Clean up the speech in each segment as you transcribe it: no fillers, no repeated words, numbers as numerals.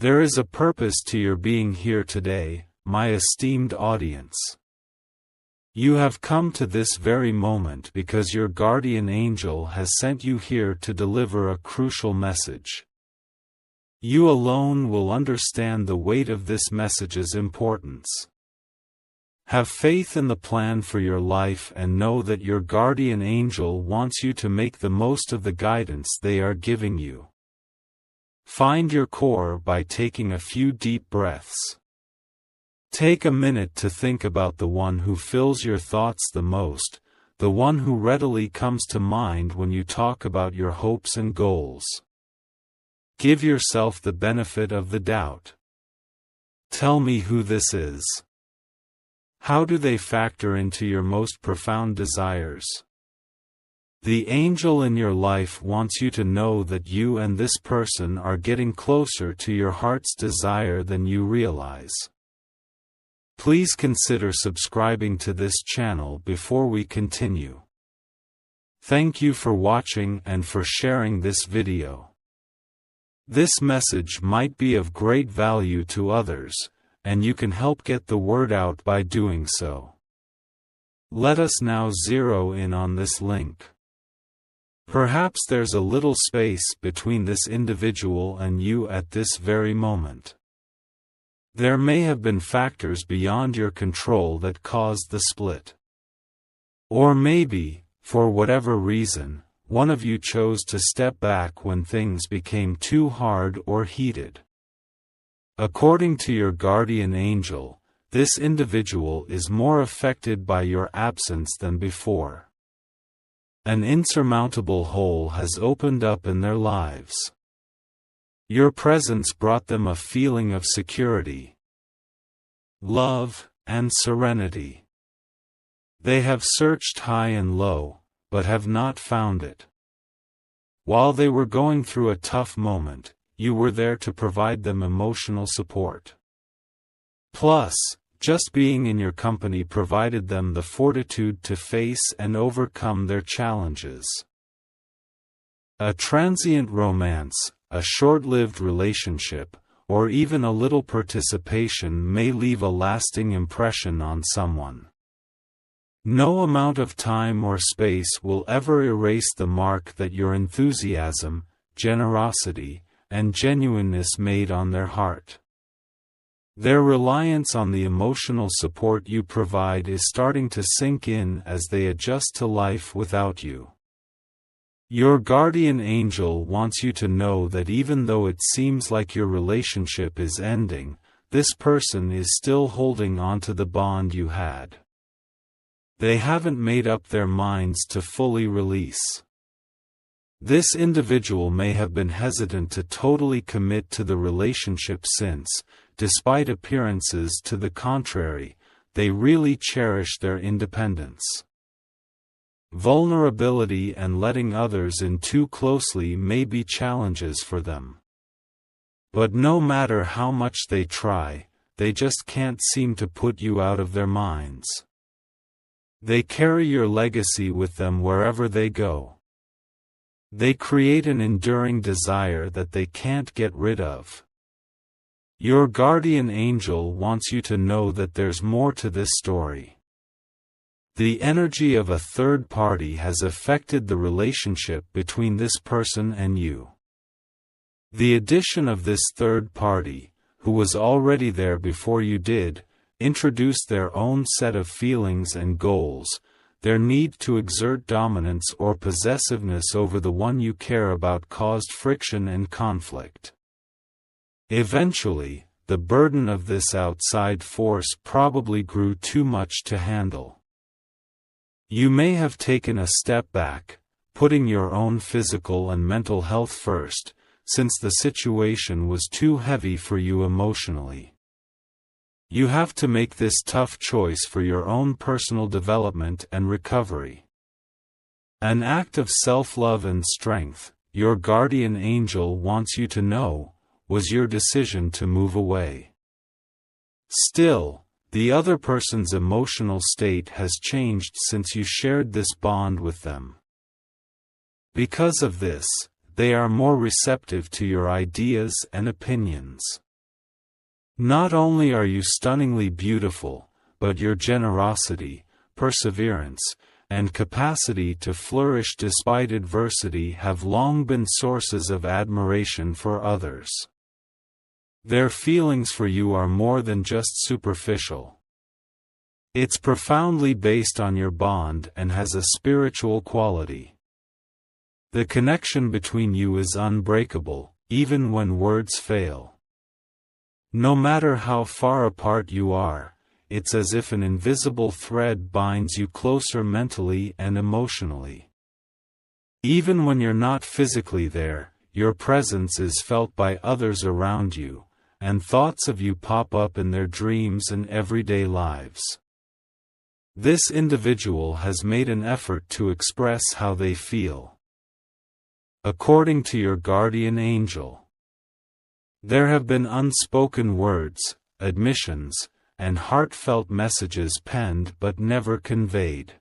There is a purpose to your being here today, my esteemed audience. You have come to this very moment because your guardian angel has sent you here to deliver a crucial message. You alone will understand the weight of this message's importance. Have faith in the plan for your life and know that your guardian angel wants you to make the most of the guidance they are giving you. Find your core by taking a few deep breaths. Take a minute to think about the one who fills your thoughts the most, the one who readily comes to mind when you talk about your hopes and goals. Give yourself the benefit of the doubt. Tell me who this is. How do they factor into your most profound desires? The angel in your life wants you to know that you and this person are getting closer to your heart's desire than you realize. Please consider subscribing to this channel before we continue. Thank you for watching and for sharing this video. This message might be of great value to others, and you can help get the word out by doing so. Let us now zero in on this link. Perhaps there's a little space between this individual and you at this very moment. There may have been factors beyond your control that caused the split. Or maybe, for whatever reason, one of you chose to step back when things became too hard or heated. According to your guardian angel, this individual is more affected by your absence than before. An insurmountable hole has opened up in their lives. Your presence brought them a feeling of security, love, and serenity. They have searched high and low, but have not found it. While they were going through a tough moment, you were there to provide them emotional support. Plus, just being in your company provided them the fortitude to face and overcome their challenges. A transient romance, a short-lived relationship, or even a little participation may leave a lasting impression on someone. No amount of time or space will ever erase the mark that your enthusiasm, generosity, and genuineness made on their heart. Their reliance on the emotional support you provide is starting to sink in as they adjust to life without you. Your guardian angel wants you to know that even though it seems like your relationship is ending, this person is still holding on to the bond you had. They haven't made up their minds to fully release. This individual may have been hesitant to totally commit to the relationship since, despite appearances to the contrary, they really cherish their independence. Vulnerability and letting others in too closely may be challenges for them. But no matter how much they try, they just can't seem to put you out of their minds. They carry your legacy with them wherever they go. They create an enduring desire that they can't get rid of. Your guardian angel wants you to know that there's more to this story. The energy of a third party has affected the relationship between this person and you. The addition of this third party, who was already there before you did, introduced their own set of feelings and goals. Their need to exert dominance or possessiveness over the one you care about caused friction and conflict. Eventually, the burden of this outside force probably grew too much to handle. You may have taken a step back, putting your own physical and mental health first, since the situation was too heavy for you emotionally. You have to make this tough choice for your own personal development and recovery. An act of self-love and strength, your guardian angel wants you to know, was your decision to move away. Still, the other person's emotional state has changed since you shared this bond with them. Because of this, they are more receptive to your ideas and opinions. Not only are you stunningly beautiful, but your generosity, perseverance, and capacity to flourish despite adversity have long been sources of admiration for others. Their feelings for you are more than just superficial. It's profoundly based on your bond and has a spiritual quality. The connection between you is unbreakable, even when words fail. No matter how far apart you are, it's as if an invisible thread binds you closer mentally and emotionally. Even when you're not physically there, your presence is felt by others around you, and thoughts of you pop up in their dreams and everyday lives. This individual has made an effort to express how they feel. According to your guardian angel, there have been unspoken words, admissions, and heartfelt messages penned but never conveyed.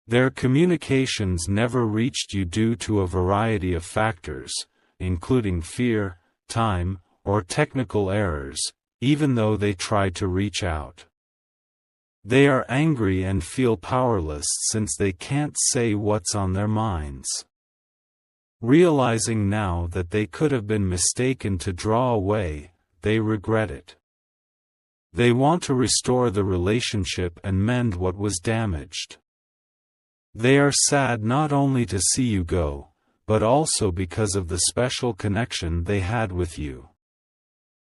Their communications never reached you due to a variety of factors, including fear, time, or technical errors, even though they tried to reach out. They are angry and feel powerless since they can't say what's on their minds. Realizing now that they could have been mistaken to draw away, they regret it. They want to restore the relationship and mend what was damaged. They are sad not only to see you go, but also because of the special connection they had with you.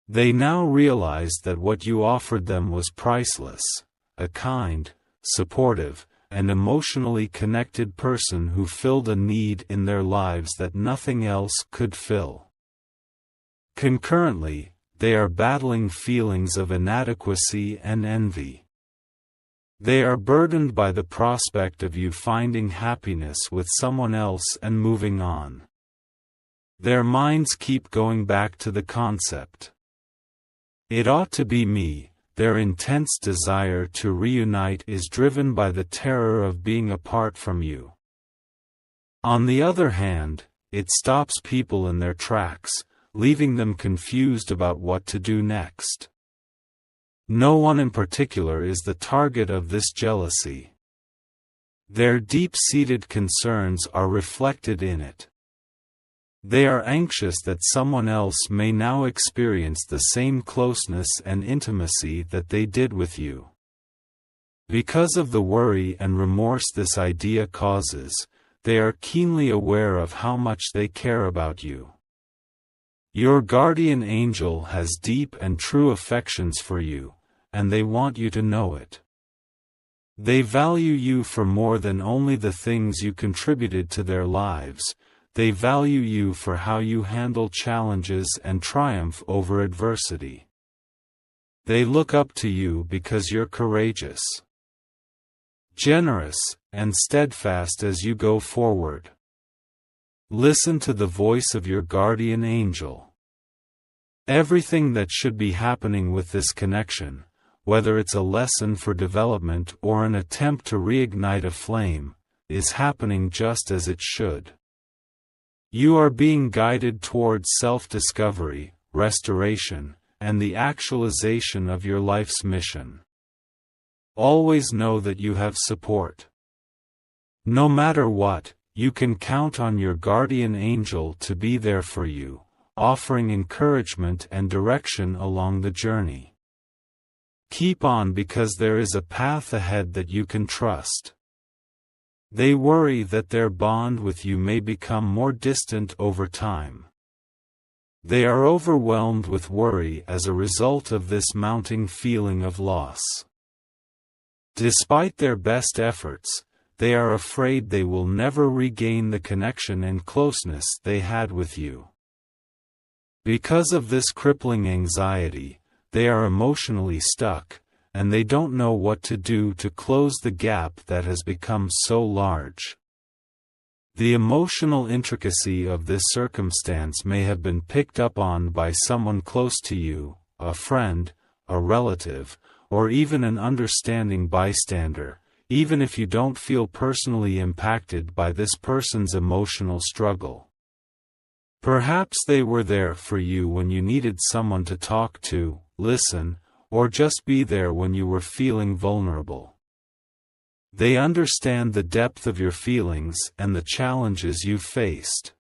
They now realize that what you offered them was priceless, a kind, supportive, and emotionally connected person who filled a need in their lives that nothing else could fill. Concurrently, they are battling feelings of inadequacy and envy. They are burdened by the prospect of you finding happiness with someone else and moving on. Their minds keep going back to the concept. It ought to be me. Their intense desire to reunite is driven by the terror of being apart from you. On the other hand, it stops people in their tracks, leaving them confused about what to do next. No one in particular is the target of this jealousy. Their deep-seated concerns are reflected in it. They are anxious that someone else may now experience the same closeness and intimacy that they did with you. Because of the worry and remorse this idea causes, they are keenly aware of how much they care about you. Your guardian angel has deep and true affections for you, and they want you to know it. They value you for more than only the things you contributed to their lives. They value you for how you handle challenges and triumph over adversity. They look up to you because you're courageous, generous, and steadfast as you go forward. Listen to the voice of your guardian angel. Everything that should be happening with this connection, whether it's a lesson for development or an attempt to reignite a flame, is happening just as it should. You are being guided towards self-discovery, restoration, and the actualization of your life's mission. Always know that you have support. No matter what, you can count on your guardian angel to be there for you, offering encouragement and direction along the journey. Keep on because there is a path ahead that you can trust. They worry that their bond with you may become more distant over time. They are overwhelmed with worry as a result of this mounting feeling of loss. Despite their best efforts, they are afraid they will never regain the connection and closeness they had with you. Because of this crippling anxiety, they are emotionally stuck, and they don't know what to do to close the gap that has become so large. The emotional intricacy of this circumstance may have been picked up on by someone close to you, a friend, a relative, or even an understanding bystander, even if you don't feel personally impacted by this person's emotional struggle. Perhaps they were there for you when you needed someone to talk to, listen, or just be there when you were feeling vulnerable. They understand the depth of your feelings and the challenges you've faced.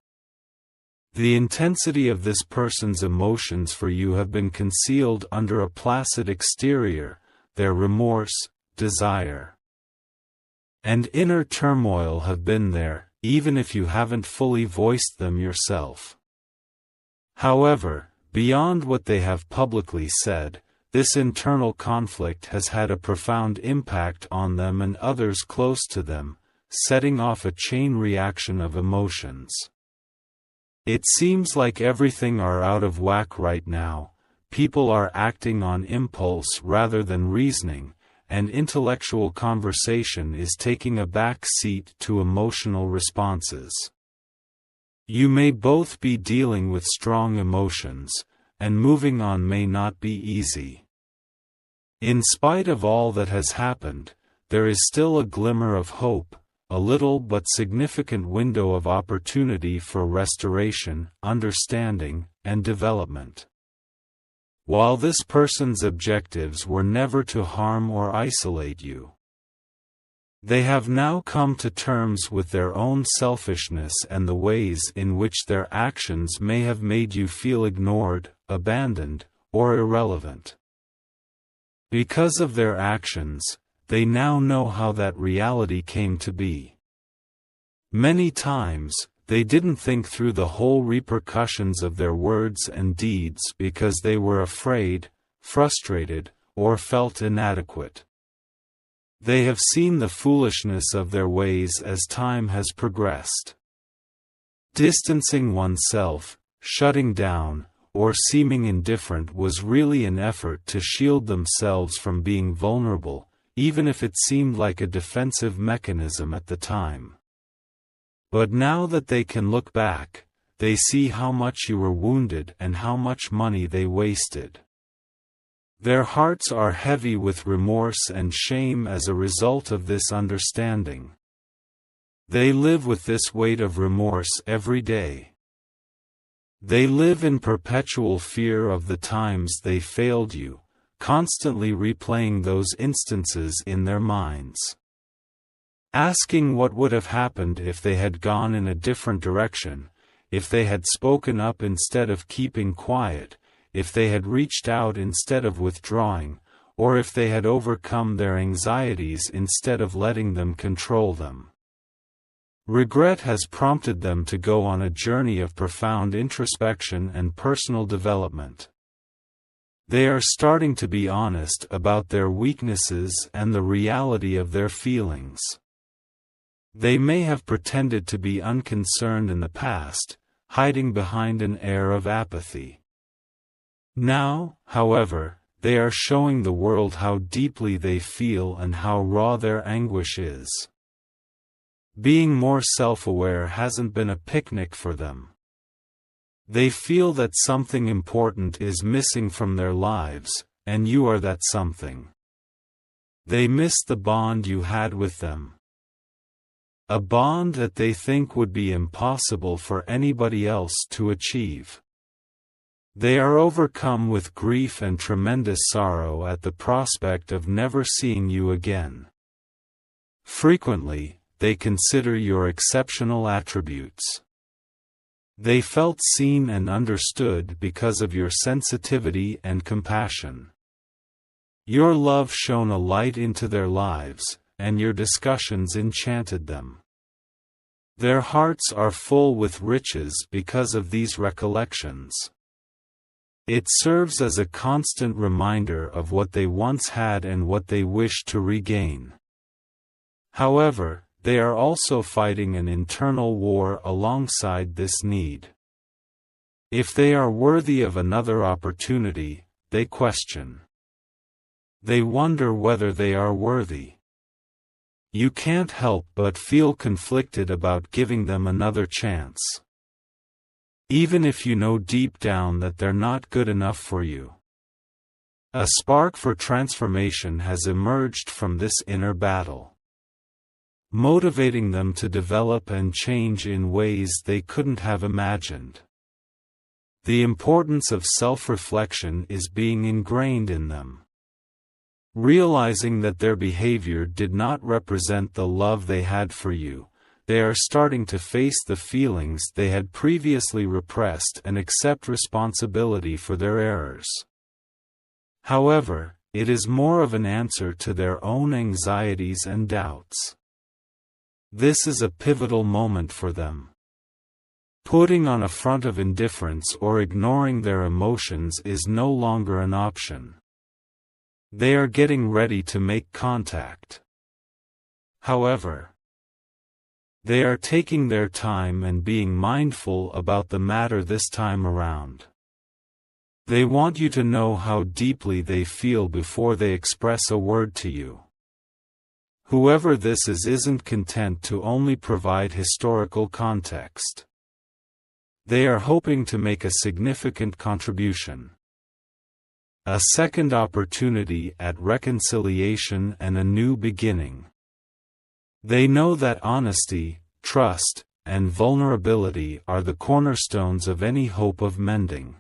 The intensity of this person's emotions for you have been concealed under a placid exterior, their remorse, desire, and inner turmoil have been there, even if you haven't fully voiced them yourself. However, beyond what they have publicly said, this internal conflict has had a profound impact on them and others close to them, setting off a chain reaction of emotions. It seems like everything are out of whack right now, people are acting on impulse rather than reasoning, and intellectual conversation is taking a back seat to emotional responses. You may both be dealing with strong emotions, and moving on may not be easy. In spite of all that has happened, there is still a glimmer of hope, a little but significant window of opportunity for restoration, understanding, and development. While this person's objectives were never to harm or isolate you, they have now come to terms with their own selfishness and the ways in which their actions may have made you feel ignored, abandoned, or irrelevant. Because of their actions, they now know how that reality came to be. Many times, they didn't think through the whole repercussions of their words and deeds because they were afraid, frustrated, or felt inadequate. They have seen the foolishness of their ways as time has progressed. Distancing oneself, shutting down, or seeming indifferent was really an effort to shield themselves from being vulnerable, even if it seemed like a defensive mechanism at the time. But now that they can look back, they see how much you were wounded and how much money they wasted. Their hearts are heavy with remorse and shame as a result of this understanding. They live with this weight of remorse every day. They live in perpetual fear of the times they failed you, constantly replaying those instances in their minds. Asking what would have happened if they had gone in a different direction, if they had spoken up instead of keeping quiet, if they had reached out instead of withdrawing, or if they had overcome their anxieties instead of letting them control them. Regret has prompted them to go on a journey of profound introspection and personal development. They are starting to be honest about their weaknesses and the reality of their feelings. They may have pretended to be unconcerned in the past, hiding behind an air of apathy. Now, however, they are showing the world how deeply they feel and how raw their anguish is. Being more self-aware hasn't been a picnic for them. They feel that something important is missing from their lives, and you are that something. They miss the bond you had with them. A bond that they think would be impossible for anybody else to achieve. They are overcome with grief and tremendous sorrow at the prospect of never seeing you again. Frequently, they consider your exceptional attributes. They felt seen and understood because of your sensitivity and compassion. Your love shone a light into their lives, and your discussions enchanted them. Their hearts are full with riches because of these recollections. It serves as a constant reminder of what they once had and what they wish to regain. However, they are also fighting an internal war alongside this need. If they are worthy of another opportunity, they question. They wonder whether they are worthy. You can't help but feel conflicted about giving them another chance. Even if you know deep down that they're not good enough for you. A spark for transformation has emerged from this inner battle, motivating them to develop and change in ways they couldn't have imagined. The importance of self-reflection is being ingrained in them. Realizing that their behavior did not represent the love they had for you, they are starting to face the feelings they had previously repressed and accept responsibility for their errors. However, it is more of an answer to their own anxieties and doubts. This is a pivotal moment for them. Putting on a front of indifference or ignoring their emotions is no longer an option. They are getting ready to make contact. However, they are taking their time and being mindful about the matter this time around. They want you to know how deeply they feel before they express a word to you. Whoever this is isn't content to only provide historical context. They are hoping to make a significant contribution. A second opportunity at reconciliation and a new beginning. They know that honesty, trust, and vulnerability are the cornerstones of any hope of mending.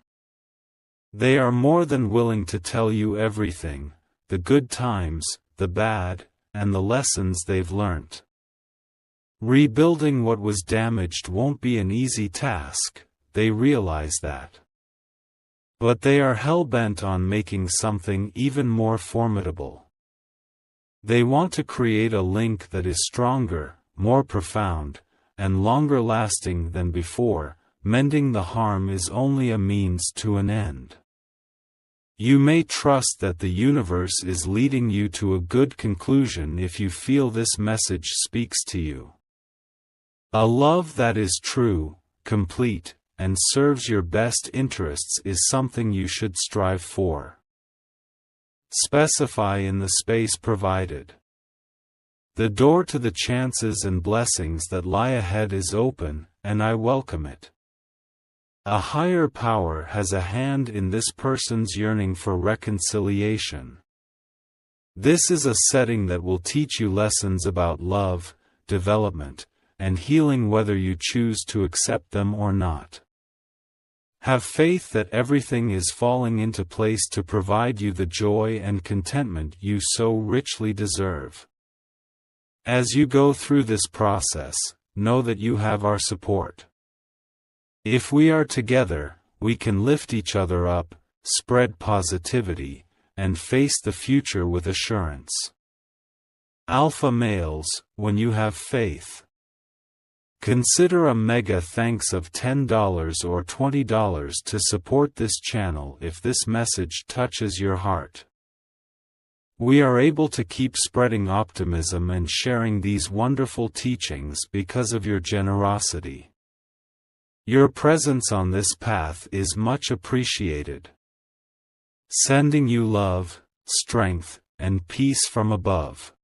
They are more than willing to tell you everything, the good times, the bad, and the lessons they've learnt. Rebuilding what was damaged won't be an easy task, they realize that. But they are hell-bent on making something even more formidable. They want to create a link that is stronger, more profound, and longer lasting than before. Mending the harm is only a means to an end. You may trust that the universe is leading you to a good conclusion if you feel this message speaks to you. A love that is true, complete, and serves your best interests is something you should strive for. Specify in the space provided. The door to the chances and blessings that lie ahead is open, and I welcome it. A higher power has a hand in this person's yearning for reconciliation. This is a setting that will teach you lessons about love, development, and healing, whether you choose to accept them or not. Have faith that everything is falling into place to provide you the joy and contentment you so richly deserve. As you go through this process, know that you have our support. If we are together, we can lift each other up, spread positivity, and face the future with assurance. Alpha males, when you have faith. Consider a mega thanks of $10 or $20 to support this channel if this message touches your heart. We are able to keep spreading optimism and sharing these wonderful teachings because of your generosity. Your presence on this path is much appreciated. Sending you love, strength, and peace from above.